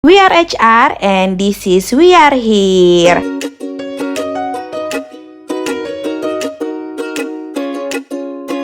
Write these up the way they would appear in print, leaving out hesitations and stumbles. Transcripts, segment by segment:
We are HR and this is We Are Here.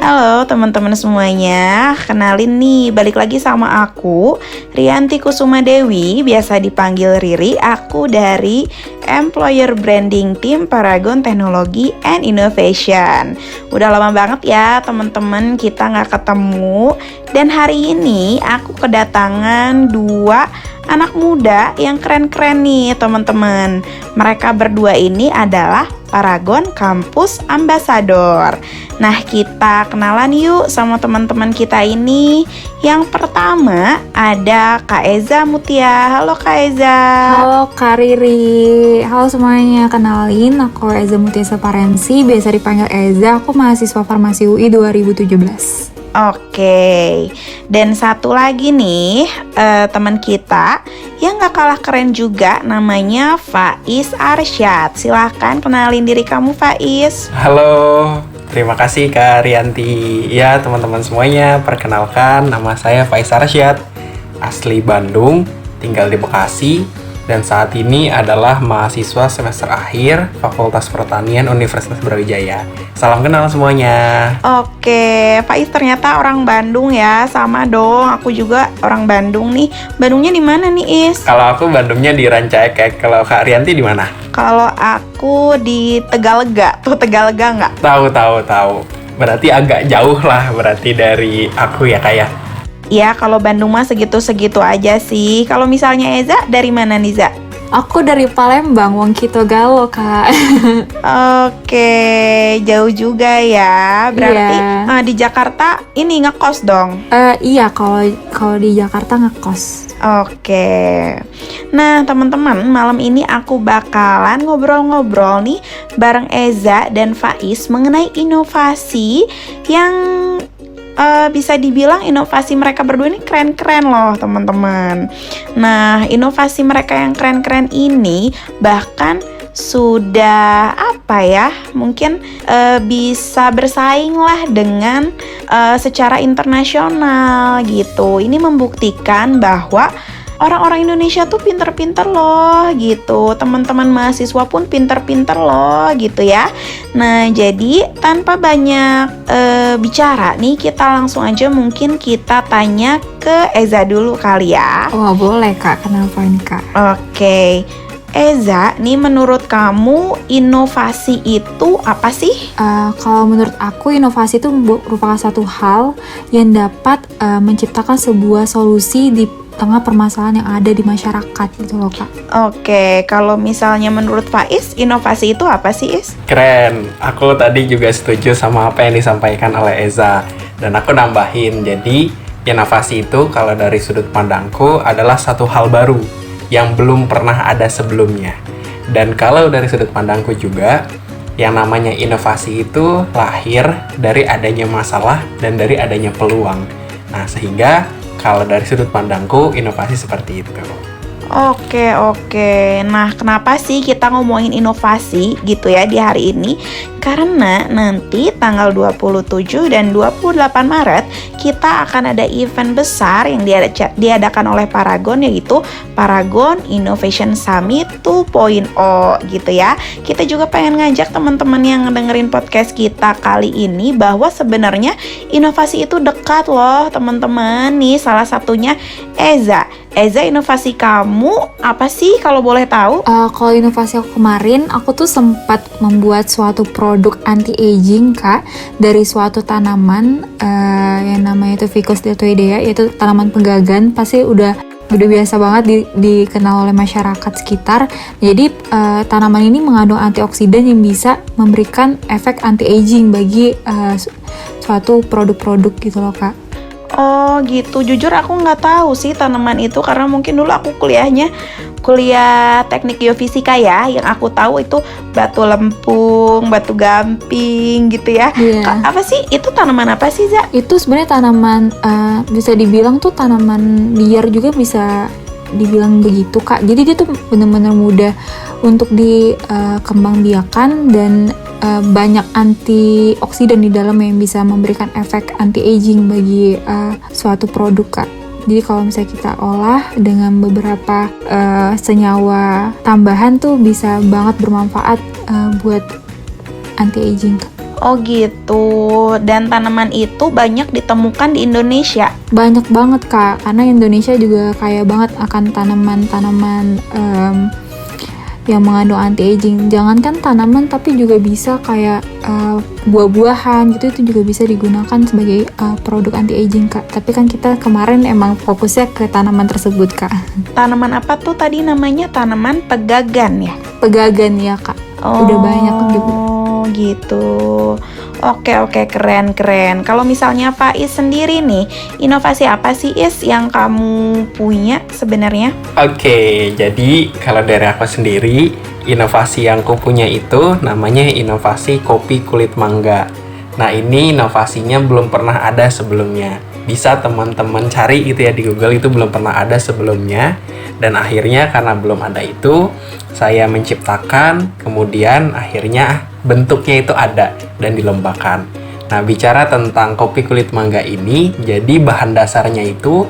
Halo teman-teman semuanya, kenalin nih, balik lagi sama aku, Rianti Kusuma Dewi, biasa dipanggil Riri. Aku dari Employer Branding Team Paragon Technology and Innovation. Udah lama banget ya teman-teman kita nggak ketemu. Dan hari ini aku kedatangan dua anak muda yang keren-keren nih teman-teman. Mereka berdua ini adalah Paragon Campus Ambassador. Nah, kita kenalan yuk sama teman-teman kita ini. Yang pertama ada Kak Eza Mutia. Halo Kak Eza. Halo Kak Riri. Halo semuanya, kenalin aku Eza Mutia Saparensi, biasa dipanggil Eza. Aku mahasiswa Farmasi UI 2017. Oke, dan satu lagi nih teman kita yang gak kalah keren juga, namanya Faiz Arsyad. Silahkan kenalin diri kamu, Faiz. Halo, terima kasih Kak Rianti. Ya teman-teman semuanya, perkenalkan nama saya Faiz Arsyad, asli Bandung, tinggal di Bekasi, dan saat ini adalah mahasiswa semester akhir Fakultas Pertanian Universitas Brawijaya. Salam kenal semuanya. Oke, Faiz ternyata orang Bandung ya, sama dong. Aku juga orang Bandung nih. Bandungnya di mana nih, Is? Kalau aku Bandungnya di Rancaekek. Kalau Kak Rianti di mana? Kalau aku di Tegalega. Tuh Tegalega nggak? Tahu. Berarti agak jauh lah berarti dari aku ya Kak ya. Ya, kalau Bandung mah segitu-segitu aja sih. Kalau misalnya Eza, dari mana nih, Za? Aku dari Palembang, Wong Kito Galo, Kak. Oke, jauh juga ya. Berarti Iya. di Jakarta ini ngekos dong? Iya, kalau di Jakarta ngekos. Oke. Nah, teman-teman, malam ini aku bakalan ngobrol-ngobrol nih bareng Eza dan Faiz mengenai inovasi yang bisa dibilang inovasi mereka berdua ini keren-keren loh teman-teman. Nah, inovasi mereka yang keren-keren ini bahkan sudah mungkin bisa bersaing lah dengan secara internasional gitu. Ini membuktikan bahwa orang-orang Indonesia tuh pinter-pinter loh gitu. Teman-teman mahasiswa pun pinter-pinter loh gitu ya. Nah, jadi tanpa banyak bicara nih, kita langsung aja mungkin kita tanya ke Eza dulu kali ya. Wah, boleh Kak, kenapa ini Kak? Oke, Eza, nih menurut kamu inovasi itu apa sih? Kalau menurut aku, inovasi itu merupakan satu hal yang dapat menciptakan sebuah solusi di tengah permasalahan yang ada di masyarakat gitu loh Kak. Oke, kalau misalnya menurut Faiz, inovasi itu apa sih, Is? Keren, aku tadi juga setuju sama apa yang disampaikan oleh Eza. Dan aku nambahin, jadi inovasi itu kalau dari sudut pandangku adalah satu hal baru yang belum pernah ada sebelumnya. Dan kalau dari sudut pandangku juga, yang namanya inovasi itu lahir dari adanya masalah dan dari adanya peluang. Nah, sehingga kalau dari sudut pandangku, inovasi seperti itu. Oke. Nah, kenapa sih kita ngomongin inovasi gitu ya di hari ini? Karena nanti tanggal 27 dan 28 Maret kita akan ada event besar yang diadakan oleh Paragon, yaitu Paragon Innovation Summit 2.0 gitu ya. Kita juga pengen ngajak teman-teman yang dengerin podcast kita kali ini bahwa sebenarnya inovasi itu dekat loh teman-teman. Nih salah satunya Eza, inovasi kamu apa sih kalau boleh tahu? Kalau inovasi aku kemarin, aku tuh sempat membuat suatu produk anti-aging Kak, dari suatu tanaman yang namanya itu Ficus deltoidea, yaitu tanaman penggagan. Pasti udah biasa banget dikenal oleh masyarakat sekitar. Jadi tanaman ini mengandung antioksidan yang bisa memberikan efek anti-aging bagi suatu produk-produk gitu loh Kak. Oh gitu, jujur aku nggak tahu sih tanaman itu, karena mungkin dulu aku kuliah teknik geofisika ya. Yang aku tahu itu batu lempung, batu gamping gitu ya. Yeah. Apa sih itu, tanaman apa sih, Za? Itu sebenarnya tanaman bisa dibilang tuh tanaman liar juga bisa dibilang begitu Kak. Jadi dia tuh benar-benar mudah untuk dikembangbiakan dan banyak antioksidan di dalam yang bisa memberikan efek anti-aging bagi suatu produk Kak. Jadi kalau misalnya kita olah dengan beberapa senyawa tambahan tuh bisa banget bermanfaat buat anti-aging, Kak. Oh gitu, dan tanaman itu banyak ditemukan di Indonesia. Banyak banget, Kak, karena Indonesia juga kaya banget akan tanaman-tanaman yang mengandung anti-aging. Jangankan tanaman, tapi juga bisa kayak buah-buahan gitu, itu juga bisa digunakan sebagai produk anti-aging, Kak. Tapi kan kita kemarin emang fokusnya ke tanaman tersebut, Kak. Tanaman apa tuh tadi namanya? Tanaman pegagan ya? Pegagan ya, Kak. Udah banyak juga. Oh gitu. Oke, keren. Kalau misalnya Faiz sendiri nih, inovasi apa sih Is yang kamu punya sebenarnya? Oke, jadi kalau dari aku sendiri, inovasi yang aku punya itu namanya inovasi kopi kulit mangga. Nah, ini inovasinya belum pernah ada sebelumnya. Bisa teman-teman cari gitu ya di Google, itu belum pernah ada sebelumnya. Dan akhirnya karena belum ada itu, saya menciptakan, kemudian akhirnya bentuknya itu ada dan dilombakan. Nah, bicara tentang kopi kulit mangga ini, jadi bahan dasarnya itu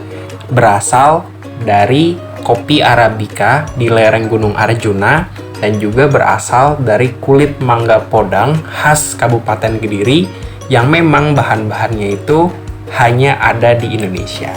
berasal dari kopi Arabica di lereng Gunung Arjuna dan juga berasal dari kulit mangga podang khas Kabupaten Kediri yang memang bahan-bahannya itu hanya ada di Indonesia.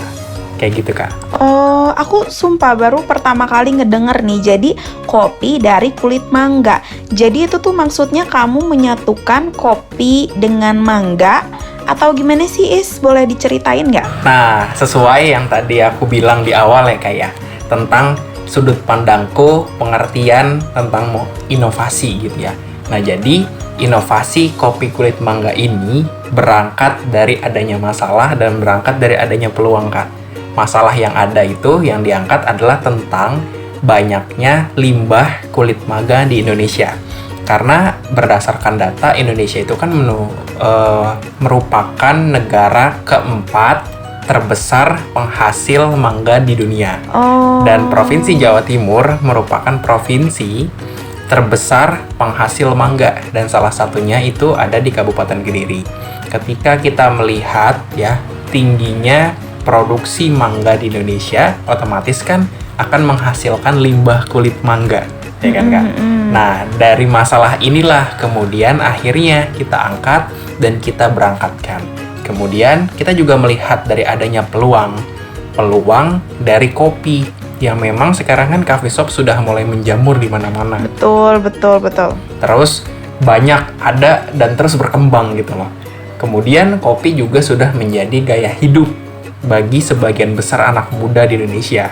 Kayak gitu, Kak. Oh, aku sumpah baru pertama kali ngedenger nih. Jadi kopi dari kulit mangga. Jadi itu tuh maksudnya kamu menyatukan kopi dengan mangga atau gimana sih Is? Boleh diceritain nggak? Nah, sesuai yang tadi aku bilang di awal ya, Kak ya, tentang sudut pandangku, pengertian tentang inovasi gitu ya. Nah, jadi inovasi kopi kulit mangga ini berangkat dari adanya masalah dan berangkat dari adanya peluang, Kak. Masalah yang ada itu, yang diangkat adalah tentang banyaknya limbah kulit mangga di Indonesia. Karena berdasarkan data, Indonesia itu kan merupakan negara keempat terbesar penghasil mangga di dunia. Dan Provinsi Jawa Timur merupakan provinsi terbesar penghasil mangga, dan salah satunya itu ada di Kabupaten Kediri. Ketika kita melihat ya tingginya produksi mangga di Indonesia, otomatis kan akan menghasilkan limbah kulit mangga, ya kan, Kak? Nah, dari masalah inilah kemudian akhirnya kita angkat dan kita berangkatkan. Kemudian kita juga melihat dari adanya peluang dari kopi yang memang sekarang kan coffee shop sudah mulai menjamur di mana-mana. Betul. Terus banyak ada dan terus berkembang gitu loh. Kemudian kopi juga sudah menjadi gaya hidup bagi sebagian besar anak muda di Indonesia.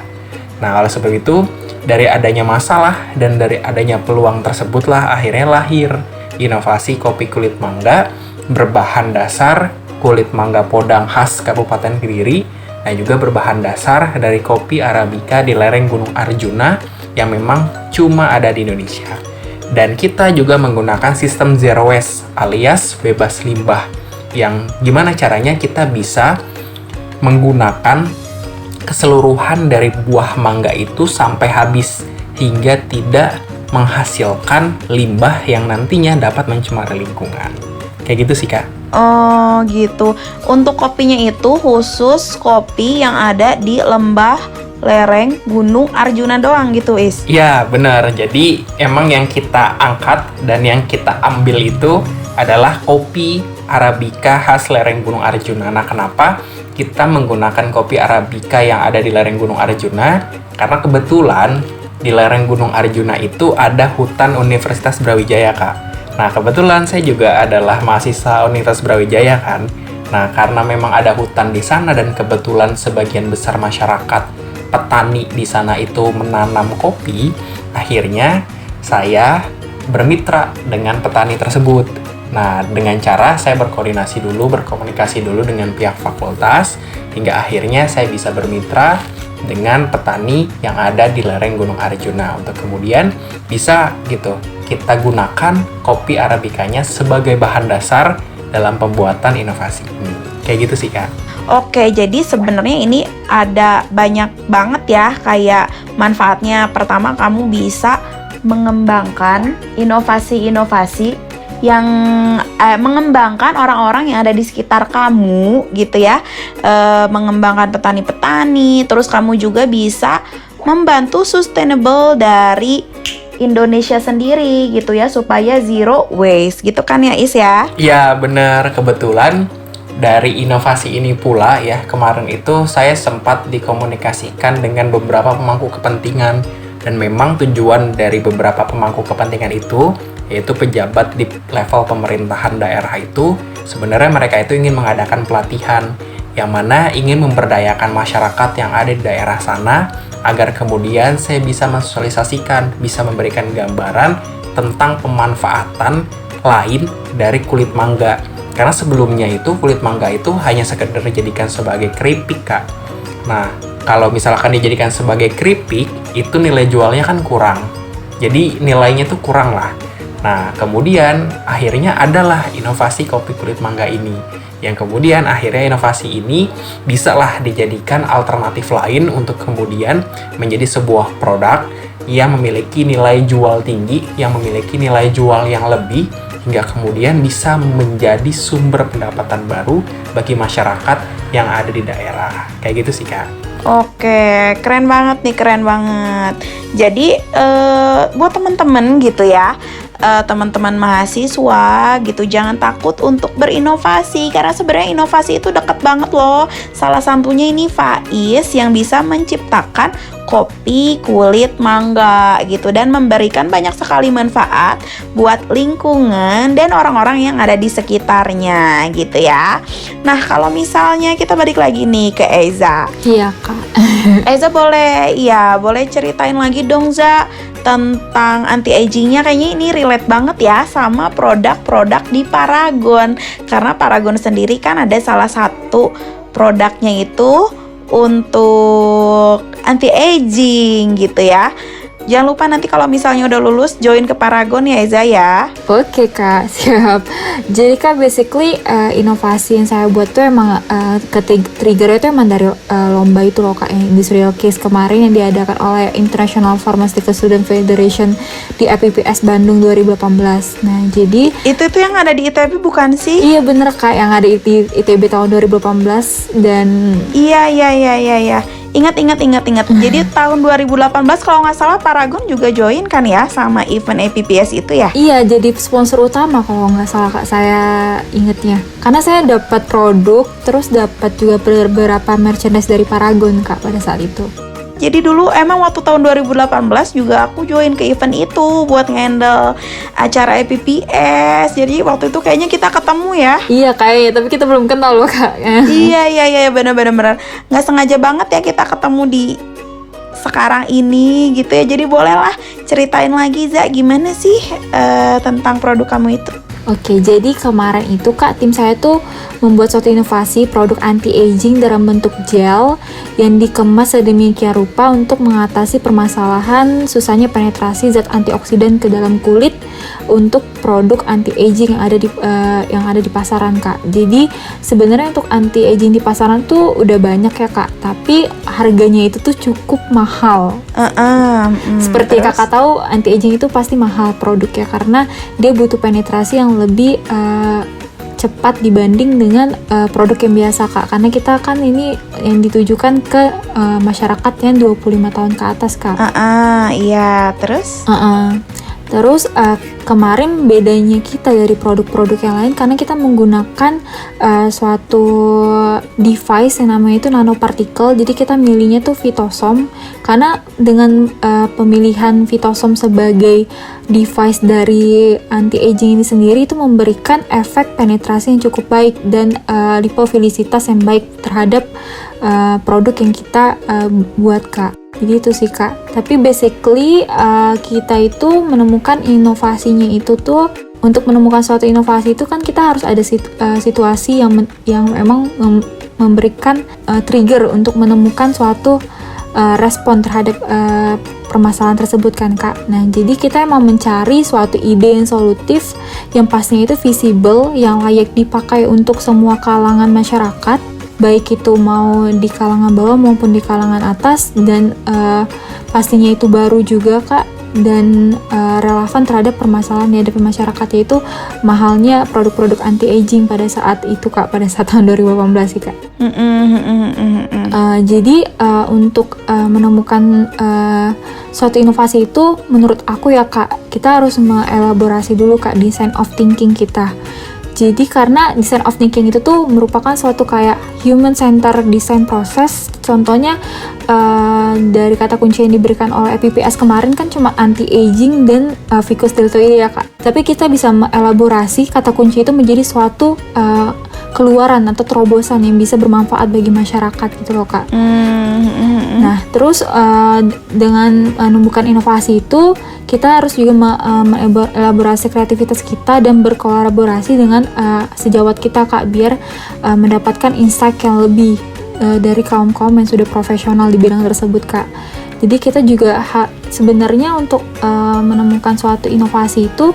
Nah, oleh sebab itu, dari adanya masalah dan dari adanya peluang tersebutlah akhirnya lahir inovasi kopi kulit mangga berbahan dasar kulit mangga podang khas Kabupaten Kediri, dan juga berbahan dasar dari kopi Arabica di lereng Gunung Arjuna yang memang cuma ada di Indonesia. Dan kita juga menggunakan sistem zero waste alias bebas limbah, yang gimana caranya kita bisa menggunakan keseluruhan dari buah mangga itu sampai habis hingga tidak menghasilkan limbah yang nantinya dapat mencemari lingkungan. Kayak gitu sih, Kak. Oh gitu. Untuk kopinya itu khusus kopi yang ada di lembah lereng Gunung Arjuna doang gitu, Is? Ya, benar. Jadi emang yang kita angkat dan yang kita ambil itu adalah kopi Arabica khas lereng Gunung Arjuna. Nah, kenapa kita menggunakan kopi Arabica yang ada di lereng Gunung Arjuna? Karena kebetulan di lereng Gunung Arjuna itu ada hutan Universitas Brawijaya, Kak. Nah, kebetulan saya juga adalah mahasiswa Universitas Brawijaya kan. Nah, karena memang ada hutan di sana dan kebetulan sebagian besar masyarakat petani di sana itu menanam kopi, akhirnya saya bermitra dengan petani tersebut. Nah, dengan cara saya berkomunikasi dulu dengan pihak fakultas, hingga akhirnya saya bisa bermitra dengan petani yang ada di lereng Gunung Arjuna untuk kemudian bisa gitu kita gunakan kopi Arabicanya sebagai bahan dasar dalam pembuatan inovasi ini. Kayak gitu sih, Kak. Oke, jadi sebenarnya ini ada banyak banget ya kayak manfaatnya. Pertama, kamu bisa mengembangkan inovasi-inovasi yang mengembangkan orang-orang yang ada di sekitar kamu gitu ya, mengembangkan petani-petani, terus kamu juga bisa membantu sustainable dari Indonesia sendiri gitu ya, supaya zero waste gitu kan ya Is ya? Iya bener, kebetulan dari inovasi ini pula ya, kemarin itu saya sempat dikomunikasikan dengan beberapa pemangku kepentingan, dan memang tujuan dari beberapa pemangku kepentingan itu, yaitu pejabat di level pemerintahan daerah itu, sebenarnya mereka itu ingin mengadakan pelatihan yang mana ingin memberdayakan masyarakat yang ada di daerah sana, agar kemudian saya bisa mensosialisasikan, bisa memberikan gambaran tentang pemanfaatan lain dari kulit mangga. Karena sebelumnya itu kulit mangga itu hanya sekedar dijadikan sebagai keripik, Kak. Nah, kalau misalkan dijadikan sebagai keripik, itu nilai jualnya kan kurang. Jadi nilainya tuh kurang lah. Nah, kemudian akhirnya adalah inovasi kopi kulit mangga ini. Yang kemudian akhirnya inovasi ini bisalah dijadikan alternatif lain untuk kemudian menjadi sebuah produk yang memiliki nilai jual tinggi, yang memiliki nilai jual yang lebih, hingga kemudian bisa menjadi sumber pendapatan baru bagi masyarakat yang ada di daerah. Kayak gitu sih, Kak. Oke, keren banget nih, keren banget. Jadi buat teman-teman gitu ya, teman-teman mahasiswa gitu, jangan takut untuk berinovasi, karena sebenarnya inovasi itu dekat banget loh. Salah satunya ini Faiz yang bisa menciptakan kopi kulit mangga gitu, dan memberikan banyak sekali manfaat buat lingkungan dan orang-orang yang ada di sekitarnya gitu ya. Nah, kalau misalnya kita balik lagi nih ke Eza. Iya Kak. Eza boleh ceritain lagi dong Za, tentang anti-agingnya. Kayaknya ini relate banget ya sama produk-produk di Paragon, karena Paragon sendiri kan ada salah satu produknya itu untuk anti-aging gitu ya. Jangan lupa nanti kalau misalnya udah lulus join ke Paragon ya Eza ya. Oke Kak, siap. Jadi Kak, basically inovasi yang saya buat tuh emang trigger itu emang dari lomba itu loh Kak, Industrial Case kemarin yang diadakan oleh International Pharmaceutical Student Federation di IPPS Bandung 2018. Nah, jadi Itu yang ada di ITB bukan sih? iya bener Kak, yang ada di ITB tahun 2018 dan Iya. Ingat. Jadi tahun 2018 kalau nggak salah Paragon juga join kan ya sama event APPS itu ya? iya jadi sponsor utama kalau nggak salah Kak, saya ingetnya. Karena saya dapat produk, terus dapat juga beberapa merchandise dari Paragon Kak pada saat itu. Jadi dulu emang waktu tahun 2018 juga aku join ke event itu buat ngendel acara APPS. Jadi waktu itu kayaknya kita ketemu ya. Iya kayaknya, tapi kita belum kenal loh Kak. Iya bener. Nggak sengaja banget ya kita ketemu di sekarang ini gitu ya. Jadi bolehlah ceritain lagi Za, gimana sih tentang produk kamu itu? Oke, jadi kemarin itu Kak, tim saya tuh membuat suatu inovasi produk anti-aging dalam bentuk gel yang dikemas sedemikian rupa untuk mengatasi permasalahan susahnya penetrasi zat antioksidan ke dalam kulit untuk produk anti-aging yang ada di pasaran Kak. Jadi sebenarnya untuk anti-aging di pasaran tuh udah banyak ya Kak, tapi harganya itu tuh cukup mahal. Seperti terus? Kakak tahu, anti-aging itu pasti mahal produknya karena dia butuh penetrasi yang lebih cepat dibanding dengan produk yang biasa Kak, karena kita kan ini yang ditujukan ke masyarakat yang 25 tahun ke atas Kak. Iya, terus? Terus kemarin bedanya kita dari produk-produk yang lain karena kita menggunakan suatu device yang namanya itu nanopartikel. Jadi kita milihnya tuh Phytosom, karena dengan pemilihan Phytosom sebagai device dari anti-aging ini sendiri itu memberikan efek penetrasi yang cukup baik dan lipofilisitas yang baik terhadap produk yang kita buat Kak. Jadi itu sih Kak. Tapi basically kita itu menemukan inovasinya itu tuh, untuk menemukan suatu inovasi itu kan kita harus ada situasi yang memang memberikan trigger untuk menemukan suatu respon terhadap permasalahan tersebut kan Kak. Nah, jadi kita emang mencari suatu ide yang solutif yang pastinya itu visible, yang layak dipakai untuk semua kalangan masyarakat, baik itu mau di kalangan bawah maupun di kalangan atas, dan pastinya itu baru juga Kak. dan relevan terhadap permasalahan yang ada di masyarakat, yaitu mahalnya produk-produk anti-aging pada saat itu Kak, pada saat tahun 2018 sih Kak. Jadi untuk menemukan suatu inovasi itu menurut aku ya Kak, kita harus mengelaborasi dulu Kak design of thinking kita. Jadi karena design of thinking itu tuh merupakan suatu kayak human center design process. Contohnya dari kata kunci yang diberikan oleh PPS kemarin kan cuma anti-aging dan ficus deltoidea Kak. Tapi kita bisa mengelaborasi kata kunci itu menjadi suatu keluaran atau terobosan yang bisa bermanfaat bagi masyarakat gitu loh Kak. Nah terus dengan menemukan inovasi itu kita harus juga mengelaborasi kreativitas kita dan berkolaborasi dengan sejawat kita Kak, biar mendapatkan insight yang lebih dari kaum-kaum yang sudah profesional di bidang tersebut Kak. Jadi kita juga sebenarnya untuk menemukan suatu inovasi itu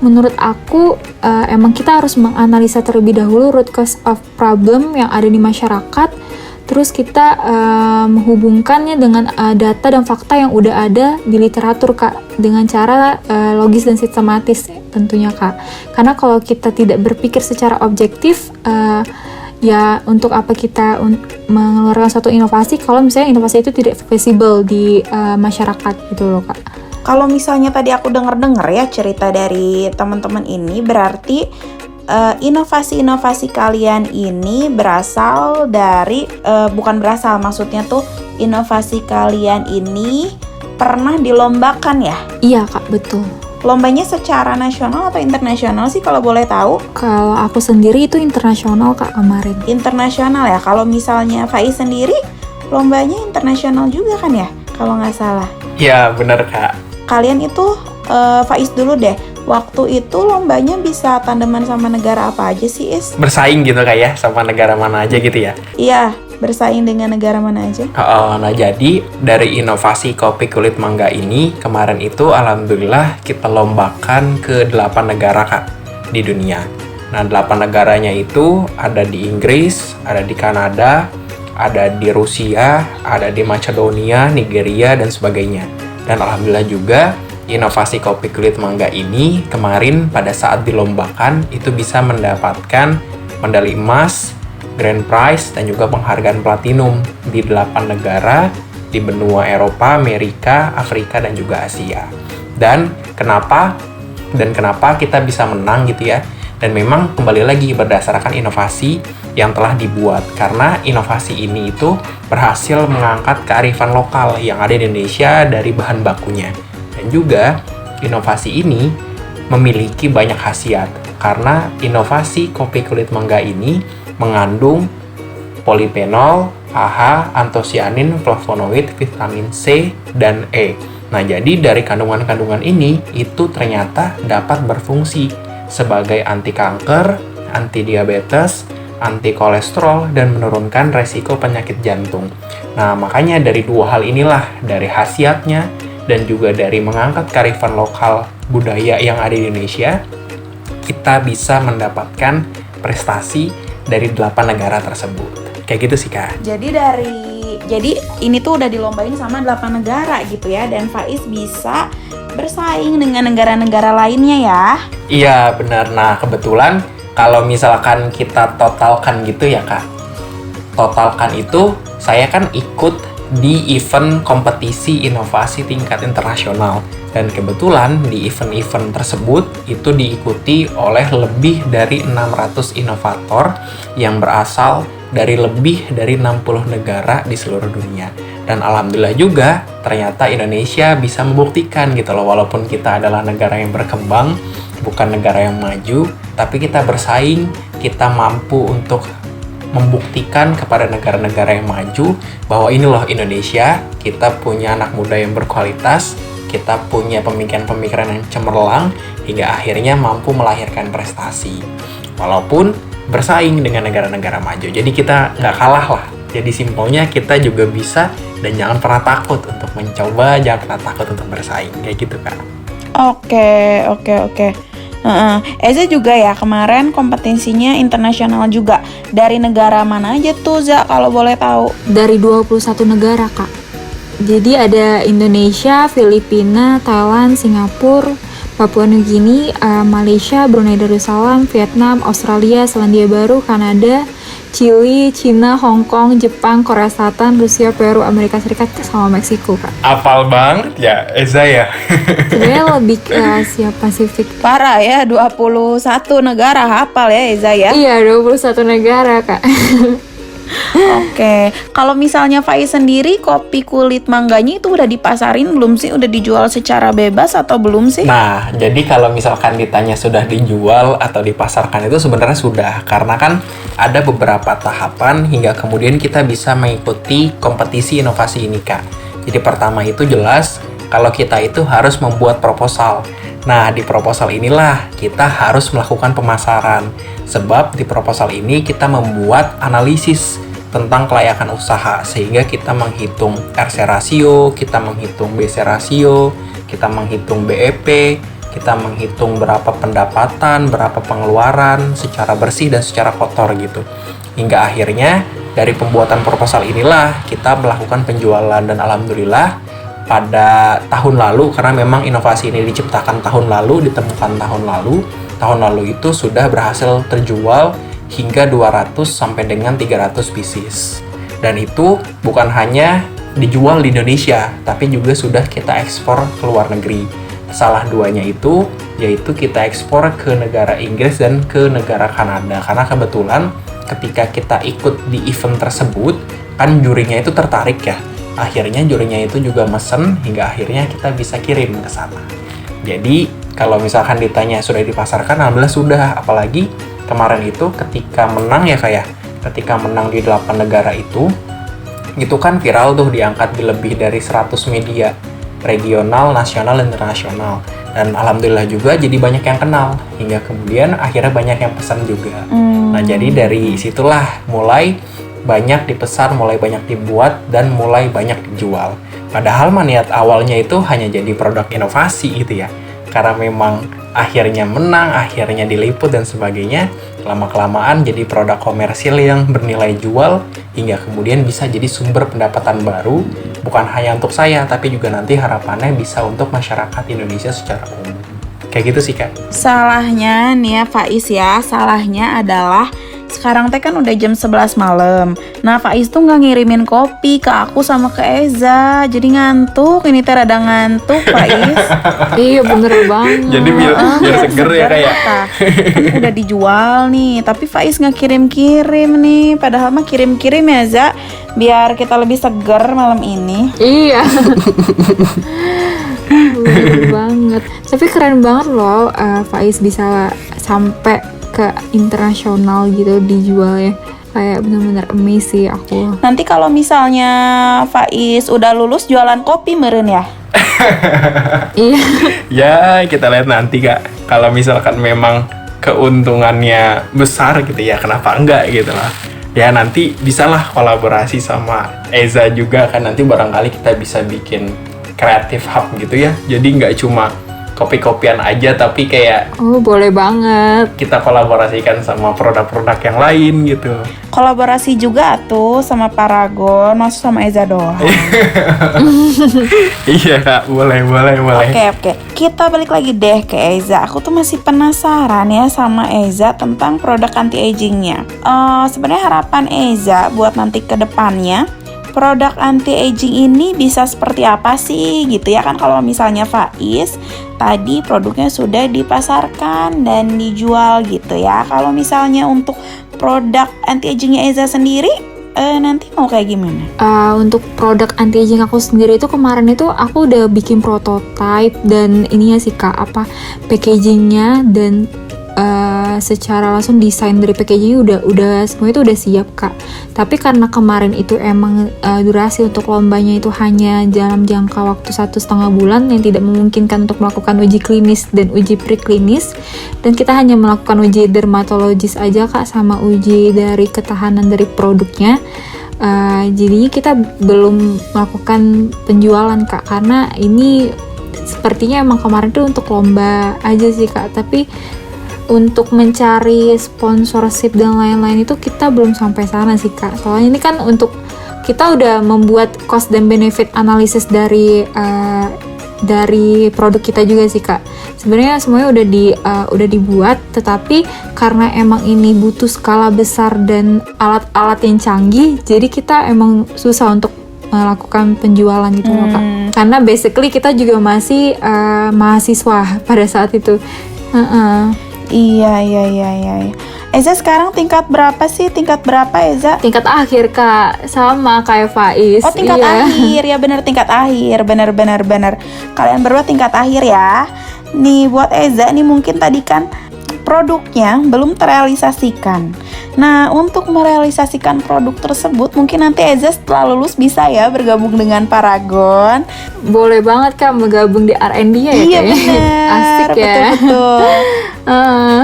menurut aku emang kita harus menganalisa terlebih dahulu root cause of problem yang ada di masyarakat. Terus kita menghubungkannya dengan data dan fakta yang udah ada di literatur Kak, dengan cara logis dan sistematis tentunya Kak. Karena kalau kita tidak berpikir secara objektif, ya untuk apa kita mengeluarkan suatu inovasi kalau misalnya inovasi itu tidak visible di masyarakat gitu loh Kak. Kalau misalnya tadi aku denger ya cerita dari teman-teman ini, berarti inovasi-inovasi kalian ini berasal dari bukan berasal, maksudnya tuh inovasi kalian ini pernah dilombakan ya? Iya Kak, betul. Lombanya secara nasional atau internasional sih kalau boleh tahu? Kalau aku sendiri itu internasional Kak kemarin. Internasional ya. Kalau misalnya Faiz sendiri lombanya internasional juga kan ya? Kalau nggak salah. Ya benar Kak. Kalian itu Faiz dulu deh. Waktu itu lombanya bisa tandeman sama negara apa aja sih Is? Bersaing gitu Kak ya, sama negara mana aja gitu ya? Iya, bersaing dengan negara mana aja? Nah jadi dari inovasi kopi kulit mangga ini kemarin itu alhamdulillah kita lombakan ke 8 negara Kak di dunia. Nah 8 negaranya itu ada di Inggris, ada di Kanada, ada di Rusia, ada di Macedonia, Nigeria dan sebagainya. Dan alhamdulillah juga inovasi kopi kulit mangga ini kemarin pada saat dilombakan itu bisa mendapatkan medali emas, grand prize, dan juga penghargaan platinum di 8 negara di benua Eropa, Amerika, Afrika, dan juga Asia. Dan kenapa kita bisa menang gitu ya? Dan memang kembali lagi berdasarkan inovasi yang telah dibuat, karena inovasi ini itu berhasil mengangkat kearifan lokal yang ada di Indonesia dari bahan bakunya. Dan juga inovasi ini memiliki banyak khasiat karena inovasi kopi kulit mangga ini mengandung polifenol, AHA, antosianin, flavonoid, vitamin C, dan E. Nah, jadi dari kandungan-kandungan ini itu ternyata dapat berfungsi sebagai anti kanker, anti diabetes, anti kolesterol, dan menurunkan resiko penyakit jantung. Nah, makanya dari dua hal inilah, dari khasiatnya dan juga dari mengangkat kearifan lokal budaya yang ada di Indonesia, kita bisa mendapatkan prestasi dari 8 negara tersebut. Kayak gitu sih Kak. Jadi ini tuh udah dilombain sama 8 negara gitu ya, dan Faiz bisa bersaing dengan negara-negara lainnya ya. Iya benar. Nah kebetulan kalau misalkan kita totalkan gitu ya Kak, totalkan itu saya kan ikut di event kompetisi inovasi tingkat internasional, dan kebetulan di event-event tersebut itu diikuti oleh lebih dari 600 inovator yang berasal dari lebih dari 60 negara di seluruh dunia. Dan alhamdulillah juga ternyata Indonesia bisa membuktikan gitu loh, walaupun kita adalah negara yang berkembang, bukan negara yang maju, tapi kita bersaing, kita mampu untuk membuktikan kepada negara-negara yang maju bahwa ini loh Indonesia, kita punya anak muda yang berkualitas, kita punya pemikiran-pemikiran yang cemerlang, hingga akhirnya mampu melahirkan prestasi. Walaupun bersaing dengan negara-negara maju, jadi kita nggak kalah lah. Jadi simpelnya kita juga bisa, dan jangan pernah takut untuk mencoba, jangan pernah takut untuk bersaing, kayak gitu Kak. Oke. Eza juga ya kemarin kompetisinya internasional juga. Dari negara mana aja tuh Za kalau boleh tahu? Dari 21 negara Kak. Jadi ada Indonesia, Filipina, Thailand, Singapura, Papua Nugini, Malaysia, Brunei Darussalam, Vietnam, Australia, Selandia Baru, Kanada, Chili, Cina, Hong Kong, Jepang, Korea Selatan, Rusia, Peru, Amerika Serikat, sama Meksiko, Kak. Apal banget ya Eza ya. Sebenarnya lebih ke Asia Pasifik. Parah ya, 21 negara hafal ya Eza ya. Iya, 21 negara, Kak. Oke, kalau misalnya Faiz sendiri kopi kulit mangganya itu udah dipasarin belum sih? Udah dijual secara bebas atau belum sih? Nah, jadi kalau misalkan ditanya sudah dijual atau dipasarkan itu sebenarnya sudah. Karena kan ada beberapa tahapan hingga kemudian kita bisa mengikuti kompetisi inovasi ini, Kak. Jadi pertama itu jelas kalau kita itu harus membuat proposal. Nah, di proposal inilah kita harus melakukan pemasaran. Sebab di proposal ini kita membuat analisis tentang kelayakan usaha, sehingga kita menghitung RC rasio, kita menghitung BC rasio, kita menghitung BEP, kita menghitung berapa pendapatan, berapa pengeluaran secara bersih dan secara kotor gitu. Hingga akhirnya dari pembuatan proposal inilah kita melakukan penjualan, dan alhamdulillah pada tahun lalu, karena memang inovasi ini diciptakan tahun lalu, ditemukan tahun lalu itu sudah berhasil terjual hingga 200 sampai dengan 300 pieces. Dan itu bukan hanya dijual di Indonesia, tapi juga sudah kita ekspor ke luar negeri. Salah duanya itu, yaitu kita ekspor ke negara Inggris dan ke negara Kanada. Karena kebetulan ketika kita ikut di event tersebut, kan jurinya itu tertarik ya. Akhirnya jurinya itu juga mesen, hingga akhirnya kita bisa kirim ke sana. Jadi, kalau misalkan ditanya sudah dipasarkan, alhamdulillah sudah. Apalagi kemarin itu ketika menang ya kayak ketika menang di 8 negara itu kan viral tuh, diangkat di lebih dari 100 media regional, nasional, dan internasional. Dan alhamdulillah juga jadi banyak yang kenal, hingga kemudian akhirnya banyak yang pesan juga. Nah, jadi dari situlah mulai banyak dipesan, mulai banyak dibuat, dan mulai banyak dijual. Padahal niat awalnya itu hanya jadi produk inovasi gitu ya. Karena memang akhirnya menang, akhirnya diliput dan sebagainya, lama-kelamaan jadi produk komersil yang bernilai jual, hingga kemudian bisa jadi sumber pendapatan baru, bukan hanya untuk saya, tapi juga nanti harapannya bisa untuk masyarakat Indonesia secara umum. Kayak gitu sih, Kak. Salahnya nih ya Faiz ya, salahnya adalah sekarang teh kan udah jam 11 malam. Nah Faiz tuh nggak ngirimin kopi ke aku sama ke Eza, jadi ngantuk. Ini teh rada ngantuk Faiz. Iya, bener banget. Jadi biar seger ya kayak. Kan udah dijual nih, tapi Faiz nggak kirim-kirim nih. Padahal mah kirim-kirim ya Za, biar kita lebih seger malam ini. Iya. Bener banget. Tapi keren banget loh, Faiz bisa sampai ke internasional gitu dijualnya. Kayak bener-bener amazing sih aku. Nanti kalau misalnya Faiz udah lulus jualan kopi meren ya? Iya. Ya, kita lihat nanti, Kak. Kalau misalkan memang keuntungannya besar gitu ya, kenapa enggak gitu lah. Ya nanti bisalah kolaborasi sama Eza juga kan, nanti barangkali kita bisa bikin creative hub gitu ya. Jadi nggak cuma kopi-kopian aja, tapi kayak boleh banget. kita kolaborasikan sama produk-produk yang lain gitu. Kolaborasi juga tuh sama Paragon, maksud sama Eza doang. Iya, Kak, boleh. Oke. Kita balik lagi deh ke Eza. Aku tuh masih penasaran ya sama Eza tentang produk anti-agingnya. Sebenarnya harapan Eza buat nanti ke depannya, produk anti-aging ini bisa seperti apa sih gitu ya kan. Kalau misalnya Faiz tadi produknya sudah dipasarkan dan dijual gitu ya. Kalau misalnya untuk produk anti-agingnya Eza sendiri nanti mau kayak gimana? Untuk produk anti-aging aku sendiri itu kemarin itu aku udah bikin prototype dan ininya sih Kak, packagingnya dan secara langsung desain dari packagingnya udah semua itu udah siap Kak. Tapi karena kemarin itu emang durasi untuk lombanya itu hanya dalam jangka waktu 1,5 bulan yang tidak memungkinkan untuk melakukan uji klinis dan uji preklinis, dan kita hanya melakukan uji dermatologis aja Kak, sama uji dari ketahanan dari produknya. Jadinya kita belum melakukan penjualan Kak, karena ini sepertinya emang kemarin tuh untuk lomba aja sih Kak. Tapi untuk mencari sponsorship dan lain-lain itu kita belum sampai sana sih Kak. Soalnya ini kan untuk kita udah membuat cost dan benefit analysis dari produk kita juga sih Kak. Sebenarnya semuanya udah dibuat, tetapi karena emang ini butuh skala besar dan alat-alat yang canggih, jadi kita emang susah untuk melakukan penjualan gitu loh Kak. Karena basically kita juga masih mahasiswa pada saat itu. Iya. Eza sekarang tingkat berapa sih? Tingkat berapa Eza? Tingkat akhir Kak, sama kayak Faiz. Oh tingkat akhir, ya bener tingkat akhir, bener. Kalian berdua tingkat akhir ya. Nih buat Eza nih mungkin tadi kan produknya belum terrealisasikan. Nah untuk merealisasikan produk tersebut mungkin nanti Eza setelah lulus bisa ya bergabung dengan Paragon. Boleh banget Kak bergabung di R&D-nya ya. Iya Kak? bener, Asik ya. betul.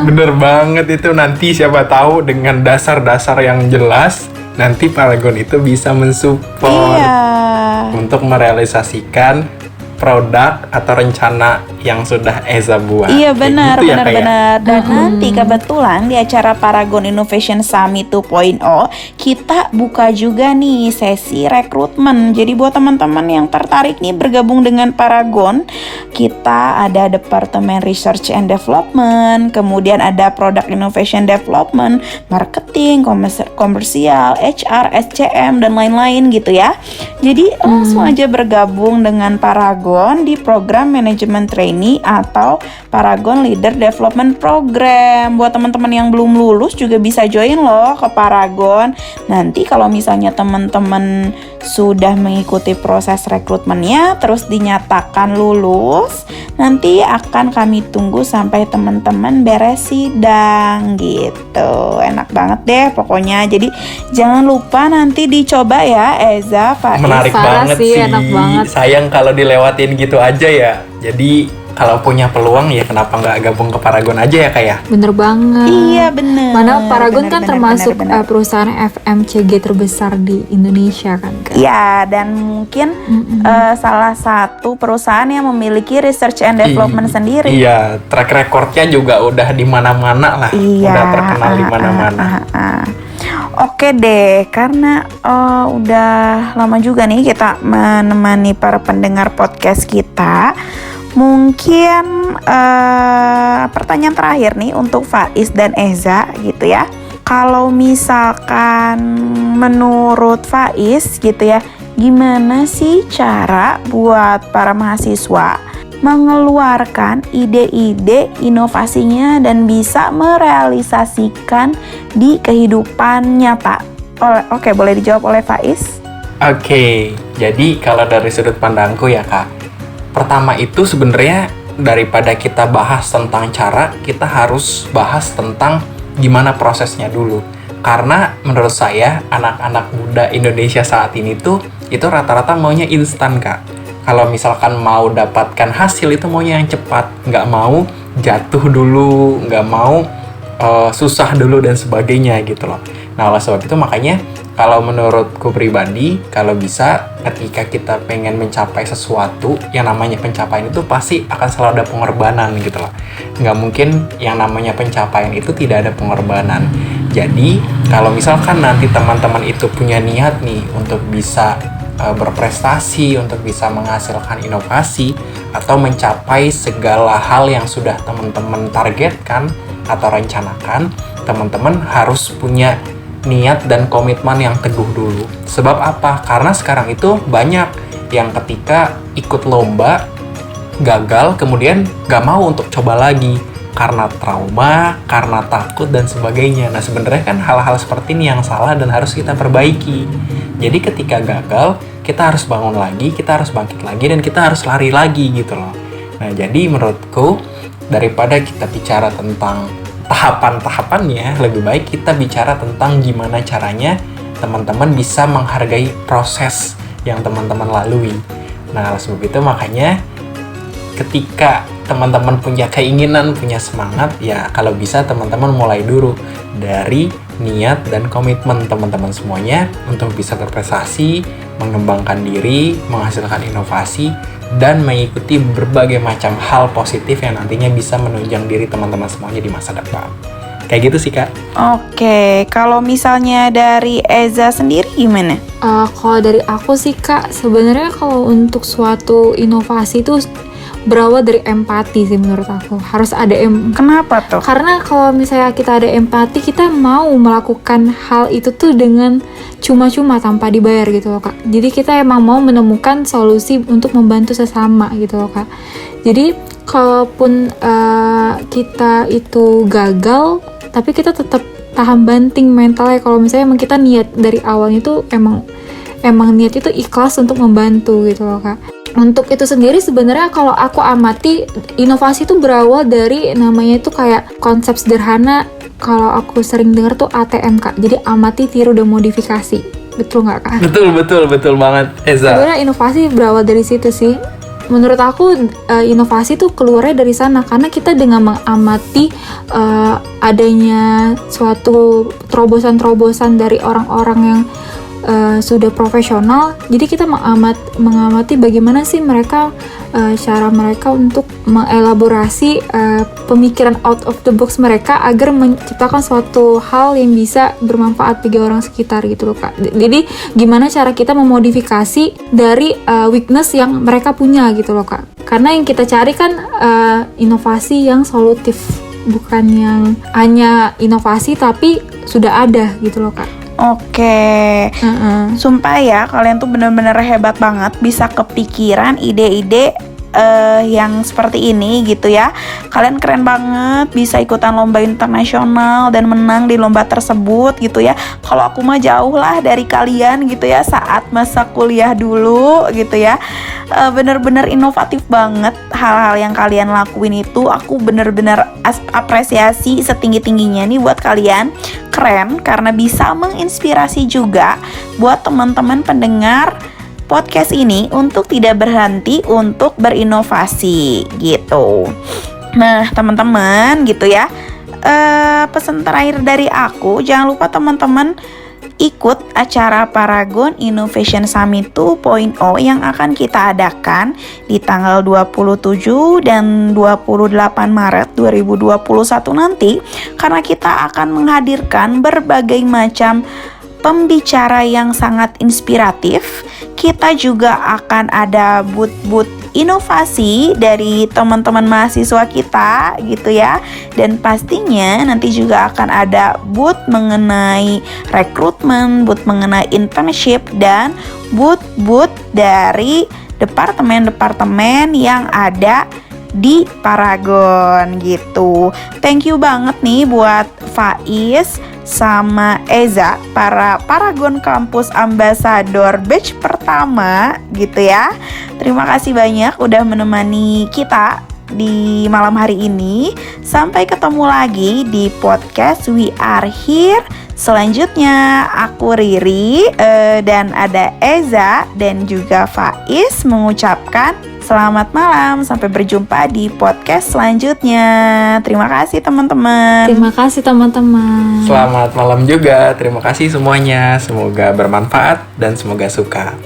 Bener banget itu, nanti siapa tahu dengan dasar-dasar yang jelas nanti Paragon itu bisa mensupport untuk merealisasikan produk atau rencana yang sudah Eza buat. Iya benar, Kayak gitu benar. Dan nanti kebetulan di acara Paragon Innovation Summit 2.0 kita buka juga nih sesi rekrutmen. Jadi buat teman-teman yang tertarik nih bergabung dengan Paragon, kita ada Departemen Research and Development, kemudian ada Product Innovation Development, Marketing, Komersial, HR, SCM dan lain-lain gitu ya. Jadi langsung aja bergabung dengan Paragon di program Management Trainee atau Paragon Leader Development Program. Buat teman-teman yang belum lulus juga bisa join loh ke Paragon. Nanti kalau misalnya teman-teman sudah mengikuti proses rekrutmennya terus dinyatakan lulus, nanti akan kami tunggu sampai teman-teman beres sidang gitu. Enak banget deh pokoknya. Jadi jangan lupa nanti dicoba ya Eza, Faiz. Menarik banget sih. Enak banget. Sayang kalau dilewatin gitu aja ya. Jadi kalau punya peluang ya kenapa nggak gabung ke Paragon aja ya Kak ya? Bener banget. Iya bener. Mana Paragon kan Bener, termasuk bener. perusahaan FMCG terbesar di Indonesia kan Kak? Ya, dan mungkin salah satu perusahaan yang memiliki research and development sendiri. Iya, track recordnya juga udah di mana-mana lah. Iya. Udah terkenal di mana-mana. Oke deh, karena udah lama juga nih kita menemani para pendengar podcast kita. Mungkin pertanyaan terakhir nih untuk Faiz dan Eza gitu ya. Kalau misalkan menurut Faiz gitu ya, gimana sih cara buat para mahasiswa mengeluarkan ide-ide inovasinya dan bisa merealisasikan di kehidupan nyata? Oke, boleh dijawab oleh Faiz? Oke, jadi kalau dari sudut pandangku ya Kak, pertama itu sebenarnya daripada kita bahas tentang cara, kita harus bahas tentang gimana prosesnya dulu. Karena menurut saya anak-anak muda Indonesia saat ini tuh itu rata-rata maunya instan Kak. Kalau misalkan mau dapatkan hasil itu maunya yang cepat, nggak mau jatuh dulu, nggak mau susah dulu dan sebagainya gitu loh. Nah oleh sebab itu makanya kalau menurutku pribadi, kalau bisa ketika kita pengen mencapai sesuatu, yang namanya pencapaian itu pasti akan selalu ada pengorbanan gitu loh. Nggak mungkin yang namanya pencapaian itu tidak ada pengorbanan. Jadi kalau misalkan nanti teman-teman itu punya niat nih untuk bisa berprestasi, untuk bisa menghasilkan inovasi, atau mencapai segala hal yang sudah teman-teman targetkan atau rencanakan, teman-teman harus punya niat dan komitmen yang teguh dulu. Sebab apa? Karena sekarang itu banyak yang ketika ikut lomba gagal, kemudian gak mau untuk coba lagi karena trauma, karena takut dan sebagainya. Nah sebenarnya kan hal-hal seperti ini yang salah dan harus kita perbaiki. Jadi ketika gagal, kita harus bangun lagi, kita harus bangkit lagi, dan kita harus lari lagi gitu loh. Nah jadi menurutku daripada kita bicara tentang tahapan-tahapannya, lebih baik kita bicara tentang gimana caranya teman-teman bisa menghargai proses yang teman-teman lalui. Nah, oleh sebab itu makanya ketika teman-teman punya keinginan, punya semangat, ya kalau bisa teman-teman mulai dulu dari niat dan komitmen teman-teman semuanya untuk bisa berprestasi, mengembangkan diri, menghasilkan inovasi, dan mengikuti berbagai macam hal positif yang nantinya bisa menunjang diri teman-teman semuanya di masa depan. Kayak gitu sih Kak. Oke, kalau misalnya dari Eza sendiri gimana? Kalau dari aku sih Kak, sebenarnya kalau untuk suatu inovasi itu berawal dari empati sih menurut aku. Harus ada Kenapa tuh? karena kalau misalnya kita ada empati, kita mau melakukan hal itu tuh dengan cuma-cuma tanpa dibayar gitu loh Kak. Jadi kita emang mau menemukan solusi untuk membantu sesama gitu loh Kak. Jadi kalaupun kita itu gagal, tapi kita tetap tahan banting mentalnya. Kalau misalnya emang kita niat dari awalnya tuh emang niat itu ikhlas untuk membantu gitu loh Kak. Untuk itu sendiri sebenarnya kalau aku amati, inovasi itu berawal dari namanya itu kayak konsep sederhana, kalau aku sering dengar tuh ATM Kak. Jadi amati, tiru, dan modifikasi. Betul nggak Kak? Betul banget Eza. Sebenarnya inovasi berawal dari situ sih. Menurut aku inovasi tuh keluarnya dari sana, karena kita dengan mengamati adanya suatu terobosan-terobosan dari orang-orang yang sudah profesional, jadi kita mengamati bagaimana sih mereka cara mereka untuk mengelaborasi pemikiran out of the box mereka agar menciptakan suatu hal yang bisa bermanfaat bagi orang sekitar gitu loh Kak. Jadi gimana cara kita memodifikasi dari weakness yang mereka punya gitu loh Kak. Karena yang kita cari kan inovasi yang solutif, bukan yang hanya inovasi tapi sudah ada gitu loh Kak. Oke, sumpah ya kalian tuh bener-bener hebat banget bisa kepikiran ide-ide yang seperti ini gitu ya. Kalian keren banget bisa ikutan lomba internasional dan menang di lomba tersebut gitu ya. Kalau aku mah jauh lah dari kalian gitu ya saat masa kuliah dulu gitu ya. Bener-bener inovatif banget hal-hal yang kalian lakuin itu. Aku bener-bener apresiasi setinggi-tingginya nih buat kalian. Keren karena bisa menginspirasi juga buat teman-teman pendengar podcast ini untuk tidak berhenti untuk berinovasi gitu. Nah teman-teman gitu ya, pesan terakhir dari aku, jangan lupa teman-teman ikut acara Paragon Innovation Summit 2.0 yang akan kita adakan di tanggal 27 dan 28 Maret 2021 nanti, karena kita akan menghadirkan berbagai macam pembicara yang sangat inspiratif. Kita juga akan ada booth inovasi dari teman-teman mahasiswa kita gitu ya. Dan pastinya nanti juga akan ada booth mengenai rekrutmen, booth mengenai internship, dan booth dari departemen-departemen yang ada di Paragon gitu. Thank you banget nih buat Faiz sama Eza, para Paragon Campus Ambassador batch pertama gitu ya. Terima kasih banyak udah menemani kita di malam hari ini. Sampai ketemu lagi di podcast We Are Here selanjutnya. Aku Riri dan ada Eza dan juga Faiz mengucapkan selamat malam. Sampai berjumpa di podcast selanjutnya. Terima kasih teman-teman. Terima kasih teman-teman. Selamat malam juga. Terima kasih semuanya. Semoga bermanfaat dan semoga suka.